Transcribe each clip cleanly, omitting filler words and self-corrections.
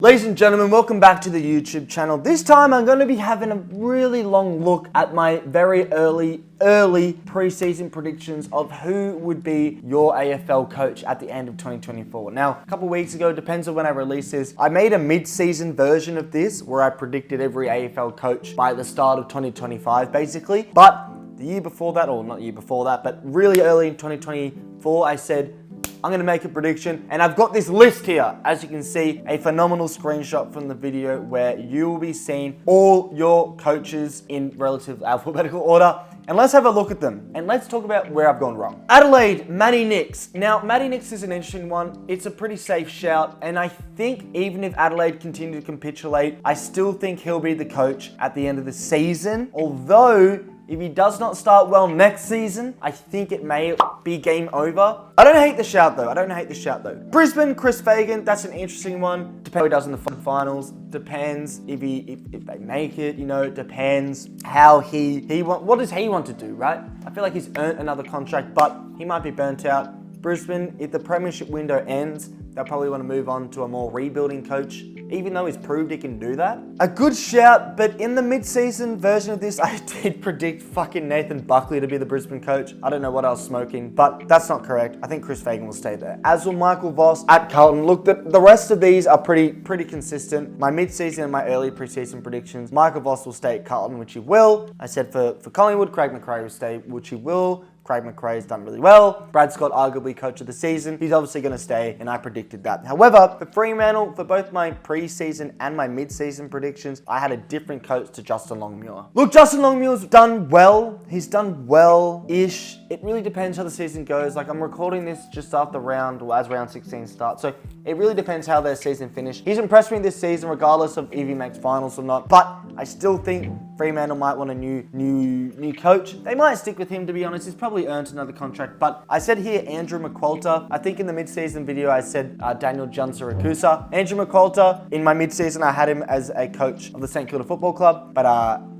Ladies and gentlemen, welcome back to the YouTube channel. This time I'm going to be having a really long look at my very early preseason predictions of who would be your AFL coach at the end of 2024. Now, a couple of weeks ago, depends on when I release this, I made a mid-season version of this where I predicted every AFL coach by the start of 2025, basically. But the year before that, or not the year before that, but really early in 2024, I said, I'm going to make a prediction, and I've got this list here. As you can see, a phenomenal screenshot from the video where you will be seeing all your coaches in relative alphabetical order. And let's have a look at them, and let's talk about where I've gone wrong. Adelaide, Matty Nicks. Now, Matty Nicks is an interesting one. It's a pretty safe shout, and I think even if Adelaide continue to capitulate, I still think he'll be the coach at the end of the season. Although, if he does not start well next season, I think it may be game over. I don't hate the shout though. Brisbane, Chris Fagan, that's an interesting one. Depends how he does in the finals. Depends if they make it, you know, depends how what does he want to do, right? I feel like he's earned another contract, but he might be burnt out. Brisbane, if the premiership window ends, they'll probably want to move on to a more rebuilding coach, even though he's proved he can do that. A good shout, but in the mid-season version of this, I did predict fucking Nathan Buckley to be the Brisbane coach. I don't know what I was smoking, but that's not correct. I think Chris Fagan will stay there. As will Michael Voss at Carlton. Look, the rest of these are pretty consistent. My mid-season and my early pre-season predictions, Michael Voss will stay at Carlton, which he will. I said for Collingwood, Craig McRae will stay, which he will. Craig McRae's done really well. Brad Scott, arguably coach of the season. He's obviously going to stay, and I predicted that. However, for Fremantle, for both my pre-season and my mid-season predictions, I had a different coach to Justin Longmuir. Look, Justin Longmuir's done well. He's done well-ish. It really depends how the season goes. Like, I'm recording this just after as round 16 starts, so it really depends how their season finished. He's impressed me this season, regardless of if he makes finals or not, but I still think Fremantle might want a new coach. They might stick with him, to be honest. He's probably earned another contract, but I said here Andrew McQualter. I think in the mid-season video I said Daniel Junsarakusa. Andrew McQualter, in my mid-season I had him as a coach of the St Kilda Football Club, but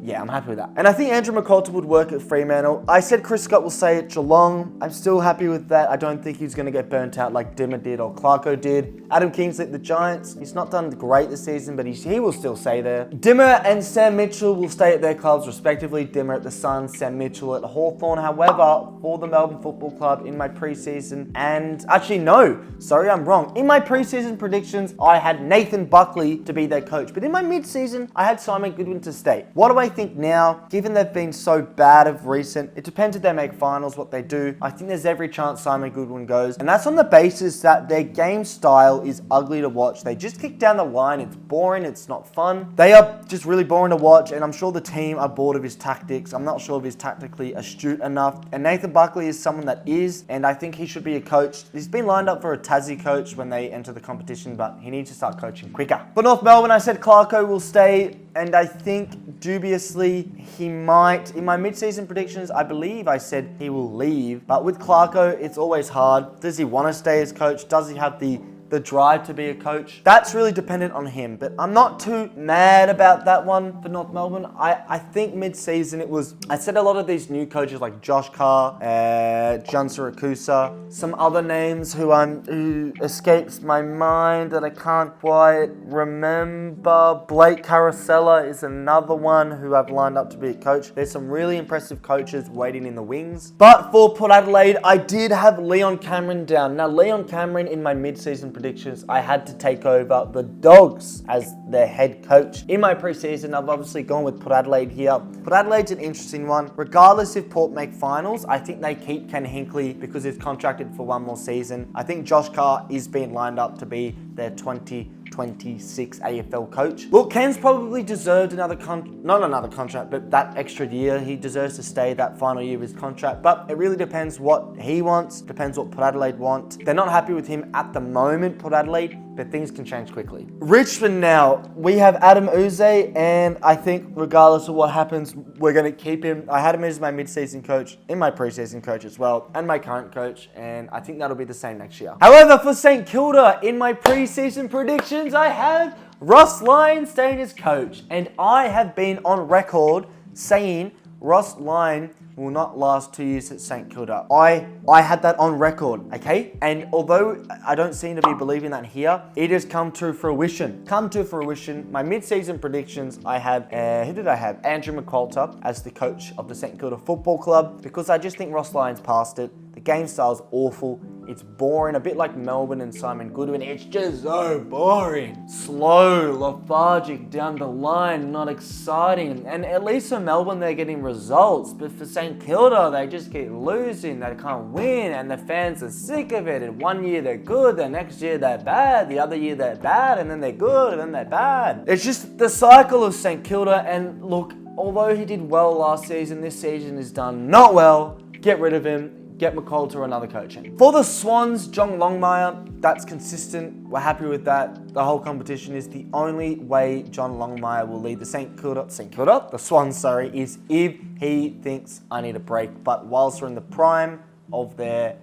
yeah, I'm happy with that. And I think Andrew McQualter would work at Fremantle. I said Chris Scott will stay at Geelong. I'm still happy with that. I don't think he's going to get burnt out like Dimmer did or Clarko did. Adam Kingsley at the Giants. He's not done great this season, but he will still stay there. Dimmer and Sam Mitchell will stay at their clubs respectively. Dimmer at the Suns, Sam Mitchell at Hawthorn. However, for the Melbourne Football Club in my preseason, and actually no, sorry, I'm wrong. In my preseason predictions, I had Nathan Buckley to be their coach, but in my mid-season, I had Simon Goodwin to stay. What do I think now? Given they've been so bad of recent, it depends if they make finals, what they do. I think there's every chance Simon Goodwin goes, and that's on the basis that their game style is ugly to watch. They just kick down the line. It's boring. It's not fun. They are just really boring to watch, and I'm sure the team are bored of his tactics. I'm not sure if he's tactically astute enough, and Nathan Buckley is someone that is, and I think he should be a coach. He's been lined up for a Tassie coach when they enter the competition, but he needs to start coaching quicker. For North Melbourne, I said Clarko will stay, and I think dubiously he might. In my mid-season predictions, I believe I said he will leave, but with Clarko, it's always hard. Does he want to stay as coach? Does he have the drive to be a coach? That's really dependent on him, but I'm not too mad about that one for North Melbourne. I think mid-season I said a lot of these new coaches like Josh Carr, Junsarakusa, some other names who escapes my mind that I can't quite remember. Blake Carosella is another one who I've lined up to be a coach. There's some really impressive coaches waiting in the wings. But for Port Adelaide, I did have Leon Cameron down. Now, Leon Cameron in my mid-season predictions, I had to take over the Dogs as their head coach. In my preseason, I've obviously gone with Port Adelaide here. Port Adelaide's an interesting one. Regardless if Port make finals, I think they keep Ken Hinkley because he's contracted for one more season. I think Josh Carr is being lined up to be their 2026 AFL coach. Look, Ken's probably deserved not another contract, but that extra year. He deserves to stay that final year of his contract, but it really depends what he wants, depends what Port Adelaide want. They're not happy with him at the moment, Port Adelaide, but things can change quickly. Richmond now, we have Adam Uze, and I think regardless of what happens, we're going to keep him. I had him as my mid-season coach, in my pre-season coach as well, and my current coach, and I think that'll be the same next year. However, for St Kilda, in my pre-season predictions, I have Ross Lyon staying as coach, and I have been on record saying Ross Lyon will not last 2 years at St Kilda. I had that on record, okay? And although I don't seem to be believing that here, it has come to fruition. My mid-season predictions, I had, who did I have? Andrew McQualter as the coach of the St Kilda Football Club, because I just think Ross Lyon's past it. The game style's awful. It's boring, a bit like Melbourne and Simon Goodwin. It's just so boring. Slow, lethargic, down the line, not exciting. And at least for Melbourne, they're getting results. But for St Kilda, they just keep losing. They can't win, and the fans are sick of it. And one year they're good, the next year they're bad, the other year they're bad, and then they're good, and then they're bad. It's just the cycle of St Kilda. And look, although he did well last season, this season is done not well. Get rid of him. Get McCall to another coaching. For the Swans, John Longmire, that's consistent. We're happy with that. The whole competition is the only way John Longmire will lead the the Swans, is if he thinks I need a break. But whilst we're in the prime of their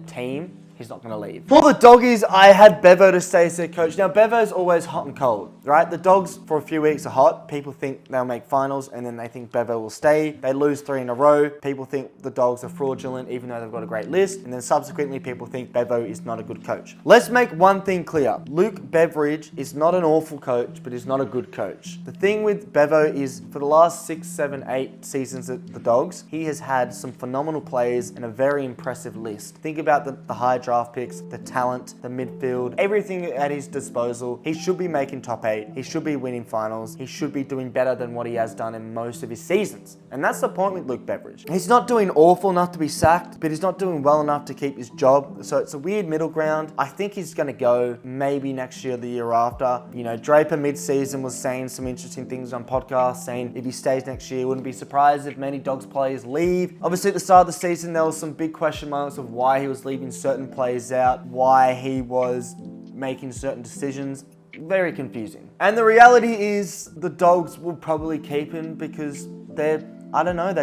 team, he's not going to leave. For the Doggies, I had Bevo to stay as their coach. Now, Bevo's always hot and cold, right? The Dogs, for a few weeks, are hot. People think they'll make finals, and then they think Bevo will stay. They lose 3 in a row. People think the Dogs are fraudulent, even though they've got a great list. And then subsequently, people think Bevo is not a good coach. Let's make one thing clear. Luke Beveridge is not an awful coach, but he's not a good coach. The thing with Bevo is, for the last 6, 7, 8 seasons at the Dogs, he has had some phenomenal players and a very impressive list. Think about the high draft picks, the talent, the midfield, everything at his disposal. He should be making top 8. He should be winning finals. He should be doing better than what he has done in most of his seasons. And that's the point with Luke Beveridge. He's not doing awful enough to be sacked, but he's not doing well enough to keep his job. So it's a weird middle ground. I think he's going to go maybe next year, the year after. You know, Draper mid-season was saying some interesting things on podcasts, saying if he stays next year, wouldn't be surprised if many Dogs players leave. Obviously, at the start of the season, there was some big question marks of why he was leaving certain players out, why he was making certain decisions. Very confusing. And the reality is the Dogs will probably keep him because they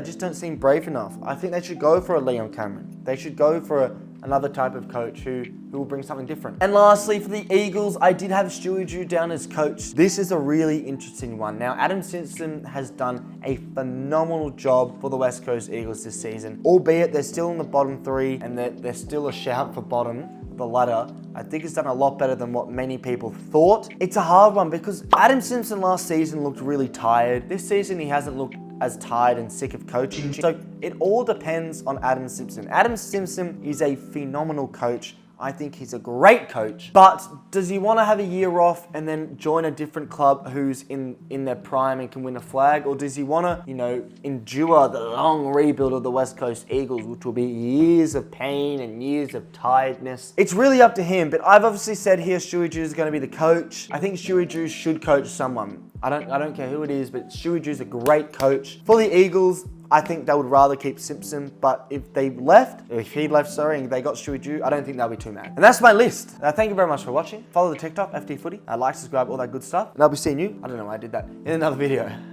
just don't seem brave enough. I think they should go for a Leon Cameron. They should go for another type of coach who will bring something different. And lastly, for the Eagles, I did have Stewie Dew down as coach. This is a really interesting one. Now, Adam Simpson has done a phenomenal job for the West Coast Eagles this season, albeit they're still in the bottom 3 and they're still a shout for bottom of the ladder. I think he's done a lot better than what many people thought. It's a hard one because Adam Simpson last season looked really tired. This season, he hasn't looked as tired and sick of coaching. So it all depends on Adam Simpson. Adam Simpson is a phenomenal coach. I think he's a great coach, but does he want to have a year off and then join a different club who's in their prime and can win a flag? Or does he want to, endure the long rebuild of the West Coast Eagles, which will be years of pain and years of tiredness? It's really up to him, but I've obviously said here Stewie Dew is going to be the coach. I think Stewie Dew should coach someone. I don't care who it is, but Stewie Dew's a great coach. For the Eagles, I think they would rather keep Simpson, but if he left, and they got Stewie Dew, I don't think they'll be too mad. And that's my list. Thank you very much for watching. Follow the TikTok, FTFooty. Like, subscribe, all that good stuff. And I'll be seeing you, I don't know why I did that, in another video.